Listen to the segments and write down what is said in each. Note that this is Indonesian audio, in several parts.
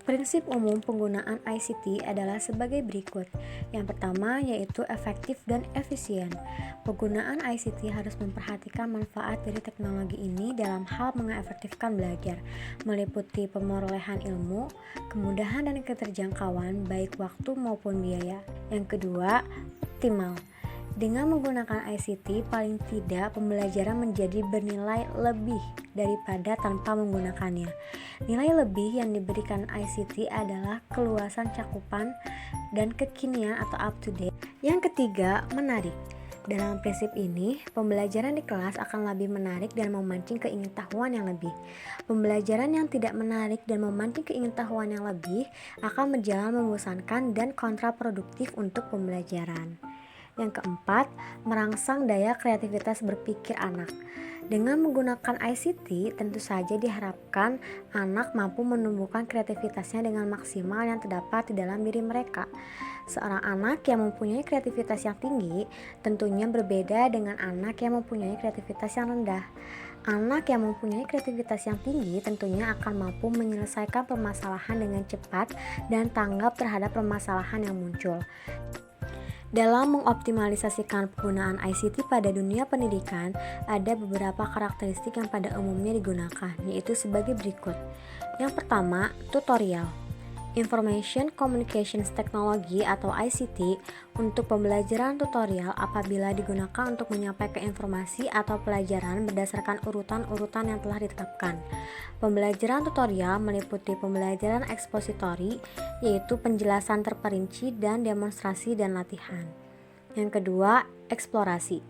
Prinsip umum penggunaan ICT adalah sebagai berikut. Yang pertama yaitu efektif dan efisien. Penggunaan ICT harus memperhatikan manfaat dari teknologi ini dalam hal mengefektifkan belajar, meliputi pemerolehan ilmu, kemudahan dan keterjangkauan baik waktu maupun biaya. Yang kedua, optimal. Dengan menggunakan ICT, paling tidak pembelajaran menjadi bernilai lebih daripada tanpa menggunakannya. Nilai lebih yang diberikan ICT adalah keluasan cakupan dan kekinian atau up to date. Yang ketiga, menarik. Dalam prinsip ini, pembelajaran di kelas akan lebih menarik dan memancing keingintahuan yang lebih. Pembelajaran yang tidak menarik dan memancing keingintahuan yang lebih akan berjalan membosankan dan kontraproduktif untuk pembelajaran. Yang keempat, merangsang daya kreativitas berpikir anak. Dengan menggunakan ICT, tentu saja diharapkan anak mampu menumbuhkan kreativitasnya dengan maksimal yang terdapat di dalam diri mereka. Seorang anak yang mempunyai kreativitas yang tinggi tentunya berbeda dengan anak yang mempunyai kreativitas yang rendah. Anak yang mempunyai kreativitas yang tinggi tentunya akan mampu menyelesaikan permasalahan dengan cepat dan tanggap terhadap permasalahan yang muncul. Dalam mengoptimalisasikan penggunaan ICT pada dunia pendidikan, ada beberapa karakteristik yang pada umumnya digunakan, yaitu sebagai berikut. Yang pertama, tutorial. Information Communications Technology atau ICT untuk pembelajaran tutorial apabila digunakan untuk menyampaikan informasi atau pelajaran berdasarkan urutan-urutan yang telah ditetapkan. Pembelajaran tutorial meliputi pembelajaran ekspositori, yaitu penjelasan terperinci dan demonstrasi dan latihan. Yang kedua, eksplorasi.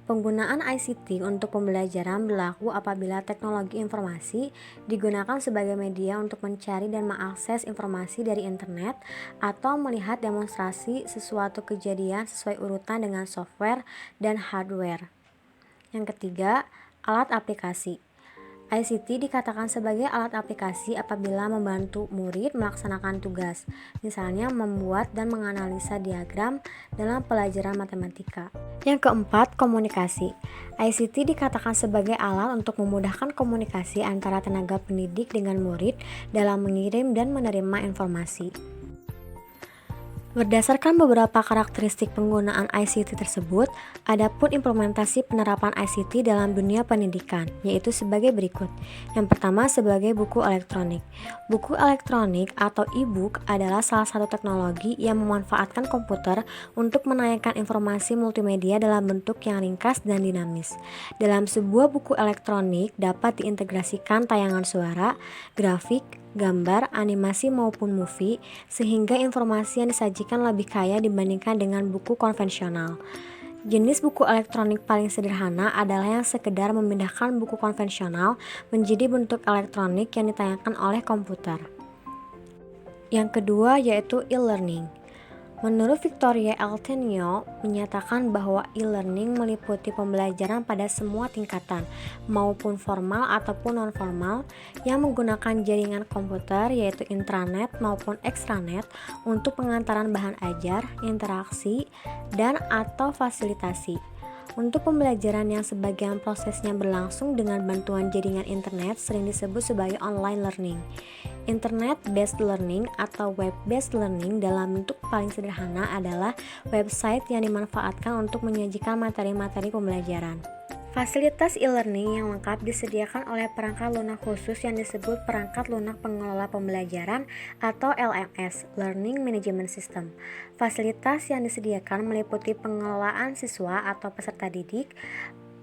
Penggunaan ICT untuk pembelajaran berlaku apabila teknologi informasi digunakan sebagai media untuk mencari dan mengakses informasi dari internet atau melihat demonstrasi sesuatu kejadian sesuai urutan dengan software dan hardware. Yang ketiga, alat aplikasi. ICT dikatakan sebagai alat aplikasi apabila membantu murid melaksanakan tugas, misalnya membuat dan menganalisa diagram dalam pelajaran matematika. Yang keempat, komunikasi. ICT dikatakan sebagai alat untuk memudahkan komunikasi antara tenaga pendidik dengan murid dalam mengirim dan menerima informasi. Berdasarkan beberapa karakteristik penggunaan ICT tersebut, adapun implementasi penerapan ICT dalam dunia pendidikan, yaitu sebagai berikut. Yang pertama, sebagai buku elektronik. Buku elektronik atau e-book adalah salah satu teknologi yang memanfaatkan komputer untuk menayangkan informasi multimedia dalam bentuk yang ringkas dan dinamis. Dalam sebuah buku elektronik dapat diintegrasikan tayangan suara, grafik, gambar, animasi maupun movie, sehingga informasi yang disajikan lebih kaya dibandingkan dengan buku konvensional. Jenis buku elektronik paling sederhana adalah yang sekedar memindahkan buku konvensional menjadi bentuk elektronik yang ditayangkan oleh komputer. Yang kedua yaitu e-learning. Menurut Victoria Altenio menyatakan bahwa e-learning meliputi pembelajaran pada semua tingkatan, maupun formal ataupun non-formal, yang menggunakan jaringan komputer yaitu intranet maupun extranet untuk pengantaran bahan ajar, interaksi, dan atau fasilitasi. Untuk pembelajaran yang sebagian prosesnya berlangsung dengan bantuan jaringan internet sering disebut sebagai online learning. Internet-based learning atau web-based learning dalam bentuk paling sederhana adalah website yang dimanfaatkan untuk menyajikan materi-materi pembelajaran. Fasilitas e-learning yang lengkap disediakan oleh perangkat lunak khusus yang disebut Perangkat Lunak Pengelola Pembelajaran atau LMS, Learning Management System. Fasilitas yang disediakan meliputi pengelolaan siswa atau peserta didik,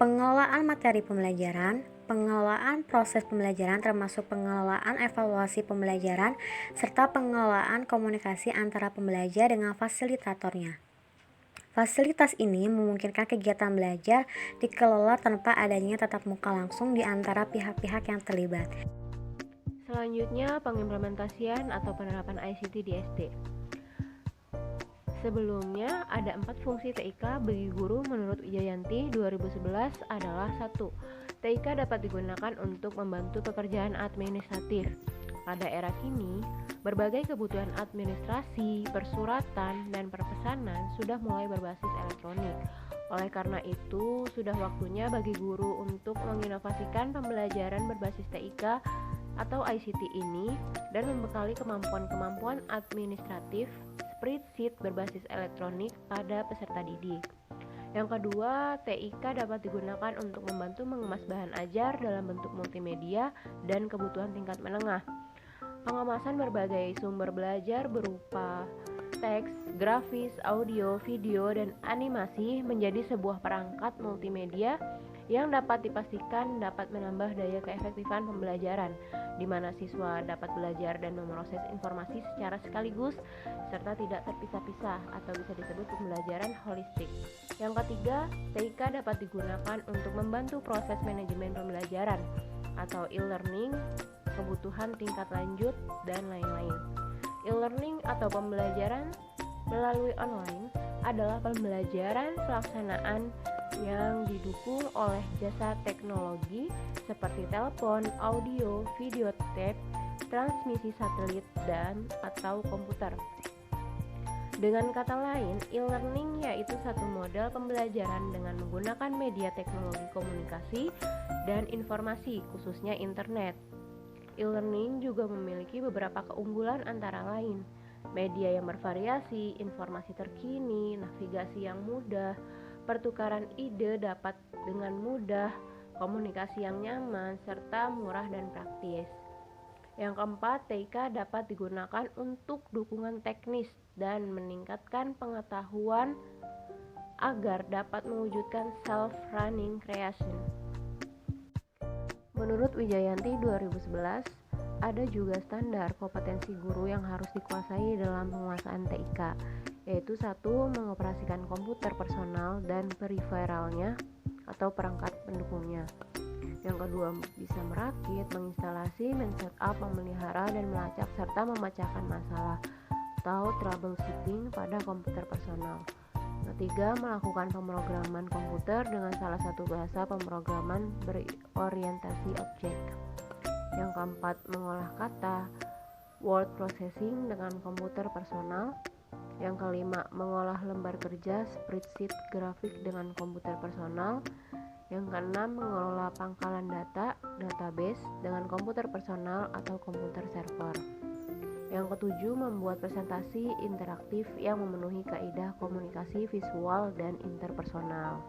pengelolaan materi pembelajaran, pengelolaan proses pembelajaran termasuk pengelolaan evaluasi pembelajaran, serta pengelolaan komunikasi antara pembelajar dengan fasilitatornya. Fasilitas ini memungkinkan kegiatan belajar dikelola tanpa adanya tatap muka langsung di antara pihak-pihak yang terlibat. Selanjutnya, pengimplementasian atau penerapan ICT di SD. Sebelumnya, ada 4 fungsi TIK bagi guru menurut Wijayanti 2011 adalah 1. TIK dapat digunakan untuk membantu pekerjaan administratif. Pada era kini, berbagai kebutuhan administrasi, persuratan, dan perpesanan sudah mulai berbasis elektronik. Oleh karena itu, sudah waktunya bagi guru untuk menginovasikan pembelajaran berbasis TIK atau ICT ini dan membekali kemampuan-kemampuan administratif spreadsheet berbasis elektronik pada peserta didik. Yang kedua, TIK dapat digunakan untuk membantu mengemas bahan ajar dalam bentuk multimedia dan kebutuhan tingkat menengah. Pengemasan berbagai sumber belajar berupa teks, grafis, audio, video, dan animasi menjadi sebuah perangkat multimedia yang dapat dipastikan dapat menambah daya keefektifan pembelajaran, di mana siswa dapat belajar dan memproses informasi secara sekaligus serta tidak terpisah-pisah atau bisa disebut pembelajaran holistik. Yang ketiga, TIK dapat digunakan untuk membantu proses manajemen pembelajaran atau e-learning, kebutuhan tingkat lanjut, dan lain-lain. E-learning atau pembelajaran melalui online adalah pembelajaran pelaksanaan yang didukung oleh jasa teknologi seperti telepon, audio, video tape, transmisi satelit, dan atau komputer. Dengan kata lain, e-learning yaitu satu model pembelajaran dengan menggunakan media teknologi komunikasi dan informasi, khususnya internet. E-learning juga memiliki beberapa keunggulan antara lain, media yang bervariasi, informasi terkini, navigasi yang mudah, pertukaran ide dapat dengan mudah, komunikasi yang nyaman, serta murah dan praktis. Yang keempat, TIK dapat digunakan untuk dukungan teknis dan meningkatkan pengetahuan agar dapat mewujudkan self-running creation. Menurut Wijayanti 2011, ada juga standar kompetensi guru yang harus dikuasai dalam penguasaan TIK, yaitu 1. Mengoperasikan komputer personal dan periferalnya atau perangkat pendukungnya. Yang kedua, bisa merakit, menginstalasi, men-setup, memelihara, dan melacak serta memecahkan masalah atau troubleshooting pada komputer personal. Ketiga, melakukan pemrograman komputer dengan salah satu bahasa pemrograman berorientasi objek. Yang keempat, mengolah kata, word processing dengan komputer personal. Yang kelima, mengolah lembar kerja, spreadsheet, grafik dengan komputer personal. Yang keenam, mengelola pangkalan data, database dengan komputer personal atau komputer server. Yang ketujuh, membuat presentasi interaktif yang memenuhi kaidah komunikasi visual dan interpersonal.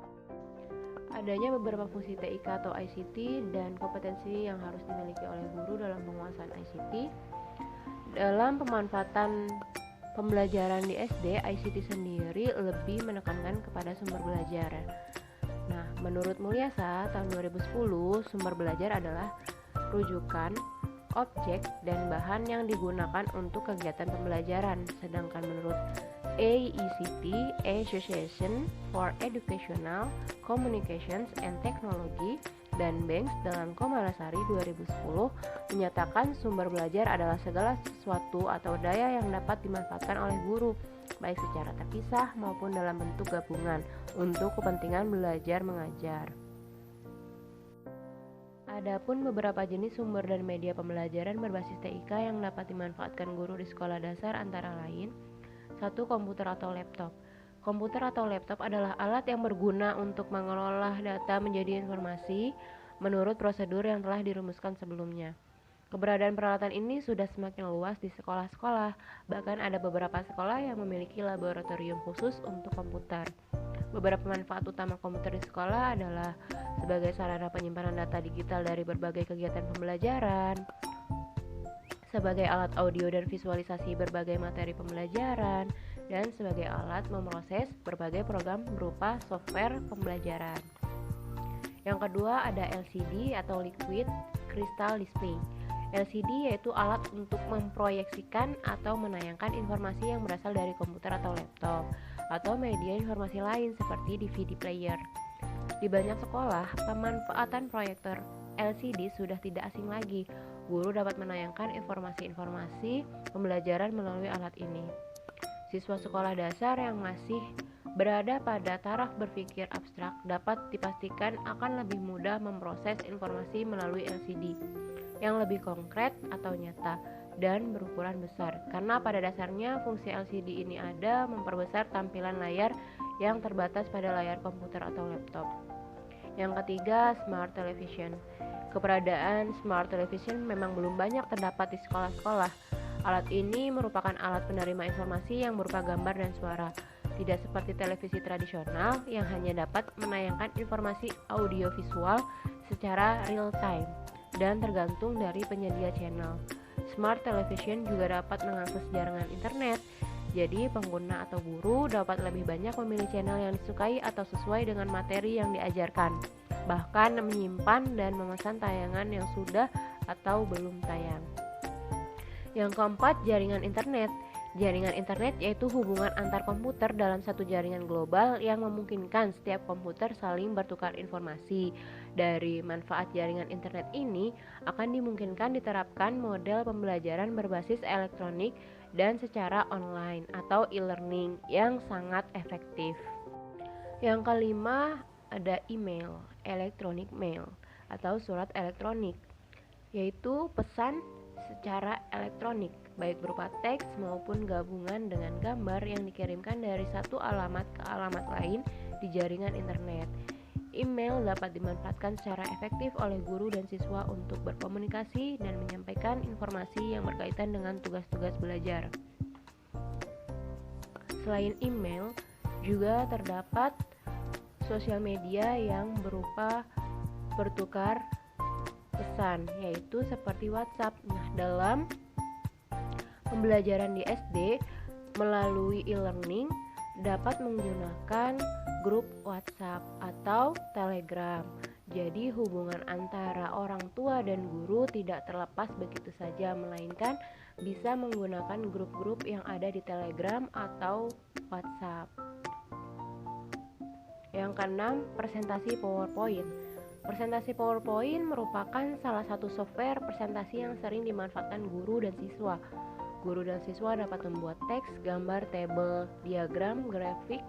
Adanya beberapa fungsi TIK atau ICT dan kompetensi yang harus dimiliki oleh guru dalam penguasaan ICT. Dalam pemanfaatan pembelajaran di SD, ICT sendiri lebih menekankan kepada sumber belajar. Nah, menurut Mulyasa tahun 2010, sumber belajar adalah rujukan, objek, dan bahan yang digunakan untuk kegiatan pembelajaran. Sedangkan menurut AECT, Association for Educational Communications and Technology, dan Banks dalam Komalasari 2010 menyatakan sumber belajar adalah segala sesuatu atau daya yang dapat dimanfaatkan oleh guru, baik secara terpisah maupun dalam bentuk gabungan untuk kepentingan belajar mengajar. Adapun beberapa jenis sumber dan media pembelajaran berbasis TIK yang dapat dimanfaatkan guru di sekolah dasar antara lain: 1. Komputer atau laptop. Komputer atau laptop adalah alat yang berguna untuk mengelola data menjadi informasi menurut prosedur yang telah dirumuskan sebelumnya. Keberadaan peralatan ini sudah semakin luas di sekolah-sekolah, bahkan ada beberapa sekolah yang memiliki laboratorium khusus untuk komputer. Beberapa manfaat utama komputer di sekolah adalah sebagai sarana penyimpanan data digital dari berbagai kegiatan pembelajaran, sebagai alat audio dan visualisasi berbagai materi pembelajaran, dan sebagai alat memproses berbagai program berupa software pembelajaran. Yang kedua, ada LCD atau Liquid Crystal Display. LCD yaitu alat untuk memproyeksikan atau menayangkan informasi yang berasal dari komputer atau laptop atau media informasi lain seperti DVD player. Di banyak sekolah, pemanfaatan proyektor LCD sudah tidak asing lagi. Guru dapat menayangkan informasi-informasi pembelajaran melalui alat ini. Siswa sekolah dasar yang masih berada pada taraf berpikir abstrak dapat dipastikan akan lebih mudah memproses informasi melalui LCD yang lebih konkret atau nyata dan berukuran besar, karena pada dasarnya fungsi LCD ini ada memperbesar tampilan layar yang terbatas pada layar komputer atau laptop. Yang ketiga, smart television. Keberadaan smart television memang belum banyak terdapat di sekolah-sekolah. Alat ini merupakan alat penerima informasi yang berupa gambar dan suara. Tidak seperti televisi tradisional yang hanya dapat menayangkan informasi audiovisual secara real time dan tergantung dari penyedia channel. Smart television juga dapat mengakses jaringan internet. Jadi pengguna atau guru dapat lebih banyak memilih channel yang disukai atau sesuai dengan materi yang diajarkan. Bahkan menyimpan dan memesan tayangan yang sudah atau belum tayang. Yang keempat, jaringan internet. Jaringan internet yaitu hubungan antar komputer dalam satu jaringan global yang memungkinkan setiap komputer saling bertukar informasi. Dari manfaat jaringan internet ini akan dimungkinkan diterapkan model pembelajaran berbasis elektronik dan secara online atau e-learning yang sangat efektif. Yang kelima, ada email, electronic mail atau surat elektronik, yaitu pesan secara elektronik, baik berupa teks maupun gabungan dengan gambar yang dikirimkan dari satu alamat ke alamat lain di jaringan internet. Email dapat dimanfaatkan secara efektif oleh guru dan siswa untuk berkomunikasi dan menyampaikan informasi yang berkaitan dengan tugas-tugas belajar. Selain email, juga terdapat sosial media yang berupa bertukar pesan, yaitu seperti WhatsApp. Nah, dalam pembelajaran di SD melalui e-learning dapat menggunakan grup WhatsApp atau Telegram. Jadi hubungan antara orang tua dan guru tidak terlepas begitu saja, melainkan bisa menggunakan grup-grup yang ada di Telegram atau WhatsApp. Yang keenam, presentasi PowerPoint. Presentasi PowerPoint merupakan salah satu software presentasi yang sering dimanfaatkan guru dan siswa. Guru dan siswa dapat membuat teks, gambar, tabel, diagram, grafik,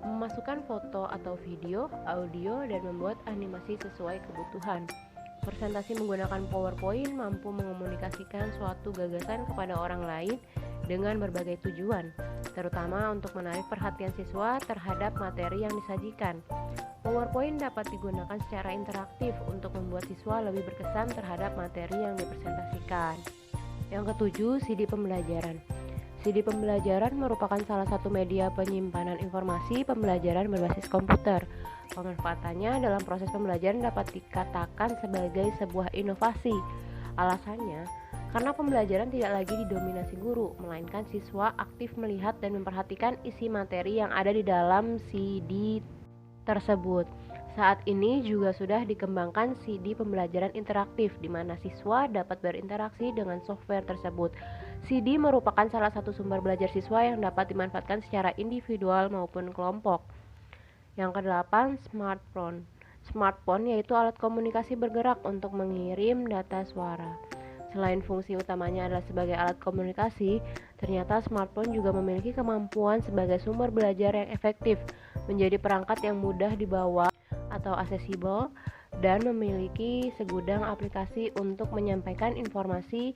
memasukkan foto atau video, audio, dan membuat animasi sesuai kebutuhan. Presentasi menggunakan PowerPoint mampu mengomunikasikan suatu gagasan kepada orang lain dengan berbagai tujuan, terutama untuk menarik perhatian siswa terhadap materi yang disajikan. PowerPoint dapat digunakan secara interaktif untuk membuat siswa lebih berkesan terhadap materi yang dipresentasikan. Yang ketujuh, CD pembelajaran. CD pembelajaran merupakan salah satu media penyimpanan informasi pembelajaran berbasis komputer. Pemanfaatannya dalam proses pembelajaran dapat dikatakan sebagai sebuah inovasi. Alasannya, karena pembelajaran tidak lagi didominasi guru, melainkan siswa aktif melihat dan memperhatikan isi materi yang ada di dalam CD tersebut. Saat ini juga sudah dikembangkan CD pembelajaran interaktif di mana siswa dapat berinteraksi dengan software tersebut. CD merupakan salah satu sumber belajar siswa yang dapat dimanfaatkan secara individual maupun kelompok. Yang kedelapan, smartphone. Smartphone yaitu alat komunikasi bergerak untuk mengirim data suara. Selain fungsi utamanya adalah sebagai alat komunikasi, ternyata smartphone juga memiliki kemampuan sebagai sumber belajar yang efektif, menjadi perangkat yang mudah dibawa atau accessible, dan memiliki segudang aplikasi untuk menyampaikan informasi,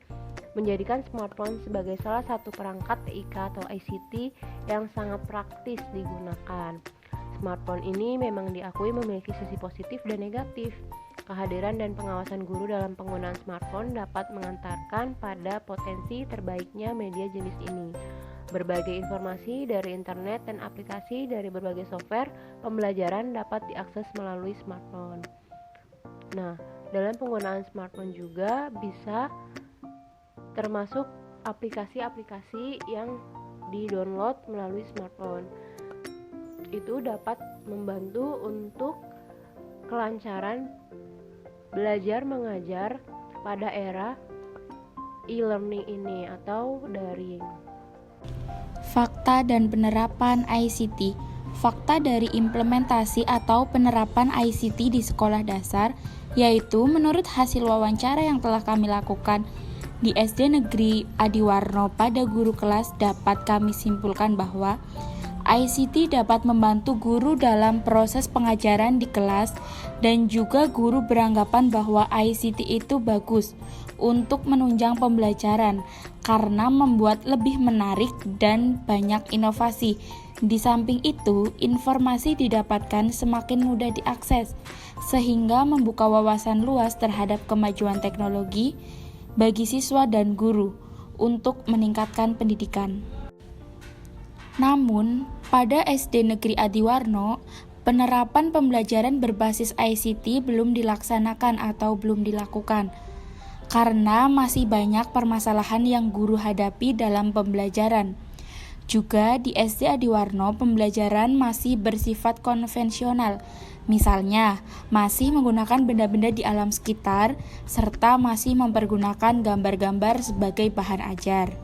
menjadikan smartphone sebagai salah satu perangkat TIK atau ICT yang sangat praktis digunakan. Smartphone ini memang diakui memiliki sisi positif dan negatif. Kehadiran dan pengawasan guru dalam penggunaan smartphone dapat mengantarkan pada potensi terbaiknya media jenis ini. Berbagai informasi dari internet dan aplikasi dari berbagai software pembelajaran dapat diakses melalui smartphone. Nah, dalam penggunaan smartphone juga bisa termasuk aplikasi-aplikasi yang di-download melalui smartphone. Itu dapat membantu untuk kelancaran belajar mengajar pada era e-learning ini atau daring. Fakta dan penerapan ICT. Fakta dari implementasi atau penerapan ICT di sekolah dasar, yaitu menurut hasil wawancara yang telah kami lakukan di SD Negeri Adiwarno pada guru kelas, dapat kami simpulkan bahwa ICT dapat membantu guru dalam proses pengajaran di kelas, dan juga guru beranggapan bahwa ICT itu bagus untuk menunjang pembelajaran karena membuat lebih menarik dan banyak inovasi. Di samping itu, informasi didapatkan semakin mudah diakses, sehingga membuka wawasan luas terhadap kemajuan teknologi bagi siswa dan guru untuk meningkatkan pendidikan. Namun, pada SD Negeri Adiwarno, penerapan pembelajaran berbasis ICT belum dilaksanakan atau belum dilakukan, karena masih banyak permasalahan yang guru hadapi dalam pembelajaran. Juga di SD Adiwarno pembelajaran masih bersifat konvensional, misalnya masih menggunakan benda-benda di alam sekitar serta masih mempergunakan gambar-gambar sebagai bahan ajar.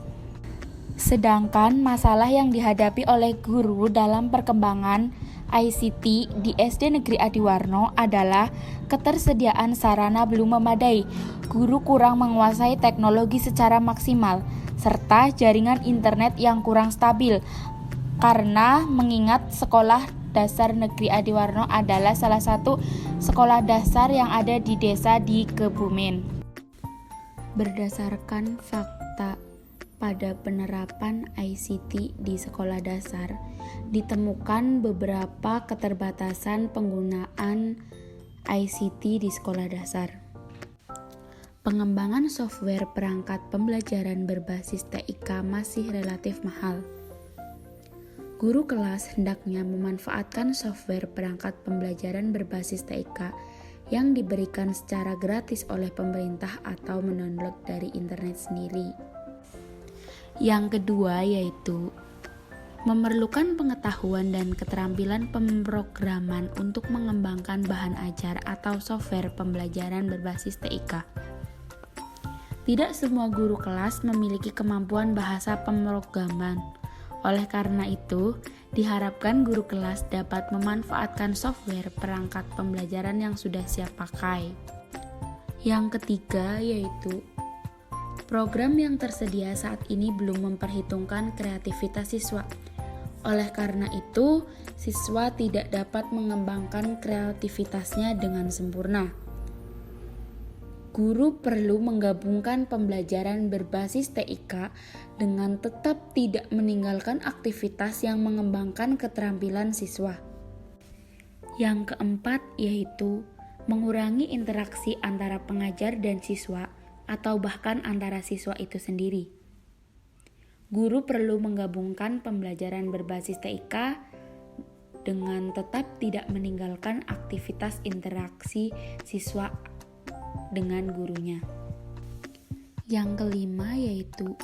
Sedangkan masalah yang dihadapi oleh guru dalam perkembangan ICT di SD Negeri Adiwarno adalah ketersediaan sarana belum memadai, guru kurang menguasai teknologi secara maksimal, serta jaringan internet yang kurang stabil, karena mengingat sekolah dasar negeri Adiwarno adalah salah satu sekolah dasar yang ada di desa di Kebumen. Berdasarkan fakta pada penerapan ICT di sekolah dasar, ditemukan beberapa keterbatasan penggunaan ICT di sekolah dasar. Pengembangan software perangkat pembelajaran berbasis TIK masih relatif mahal. Guru kelas hendaknya memanfaatkan software perangkat pembelajaran berbasis TIK yang diberikan secara gratis oleh pemerintah atau mendownload dari internet sendiri. Yang kedua yaitu memerlukan pengetahuan dan keterampilan pemrograman untuk mengembangkan bahan ajar atau software pembelajaran berbasis TIK. Tidak semua guru kelas memiliki kemampuan bahasa pemrograman. Oleh karena itu, diharapkan guru kelas dapat memanfaatkan software perangkat pembelajaran yang sudah siap pakai. Yang ketiga yaitu program yang tersedia saat ini belum memperhitungkan kreativitas siswa. Oleh karena itu, siswa tidak dapat mengembangkan kreativitasnya dengan sempurna. Guru perlu menggabungkan pembelajaran berbasis TIK dengan tetap tidak meninggalkan aktivitas yang mengembangkan keterampilan siswa. Yang keempat yaitu mengurangi interaksi antara pengajar dan siswa atau bahkan antara siswa itu sendiri. Guru perlu menggabungkan pembelajaran berbasis TIK dengan tetap tidak meninggalkan aktivitas interaksi siswa dengan gurunya. Yang kelima yaitu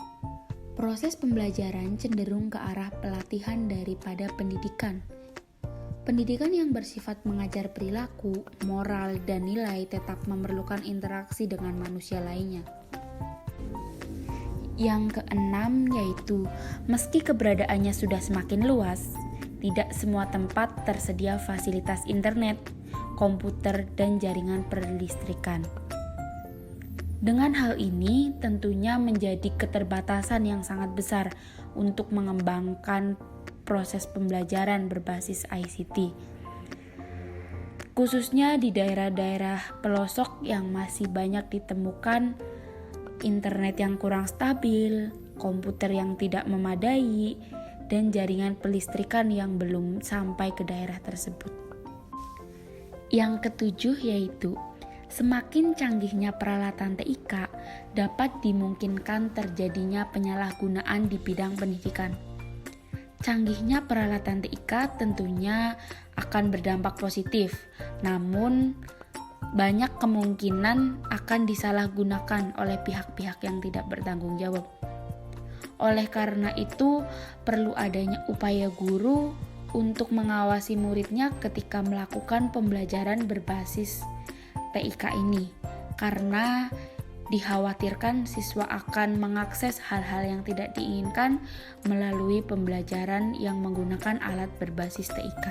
proses pembelajaran cenderung ke arah pelatihan daripada pendidikan. Pendidikan yang bersifat mengajar perilaku, moral, dan nilai tetap memerlukan interaksi dengan manusia lainnya. Yang keenam yaitu meski keberadaannya sudah semakin luas, tidak semua tempat tersedia fasilitas internet, komputer, dan jaringan perlistrikan. Dengan hal ini tentunya menjadi keterbatasan yang sangat besar untuk mengembangkan proses pembelajaran berbasis ICT. Khususnya di daerah-daerah pelosok yang masih banyak ditemukan internet yang kurang stabil, komputer yang tidak memadai, dan jaringan pelistrikan yang belum sampai ke daerah tersebut. Yang ketujuh yaitu semakin canggihnya peralatan TIK dapat dimungkinkan terjadinya penyalahgunaan di bidang pendidikan. Canggihnya peralatan TIK tentunya akan berdampak positif, namun banyak kemungkinan akan disalahgunakan oleh pihak-pihak yang tidak bertanggung jawab. Oleh karena itu, perlu adanya upaya guru untuk mengawasi muridnya ketika melakukan pembelajaran berbasis TIK ini, karena dikhawatirkan siswa akan mengakses hal-hal yang tidak diinginkan melalui pembelajaran yang menggunakan alat berbasis TIK.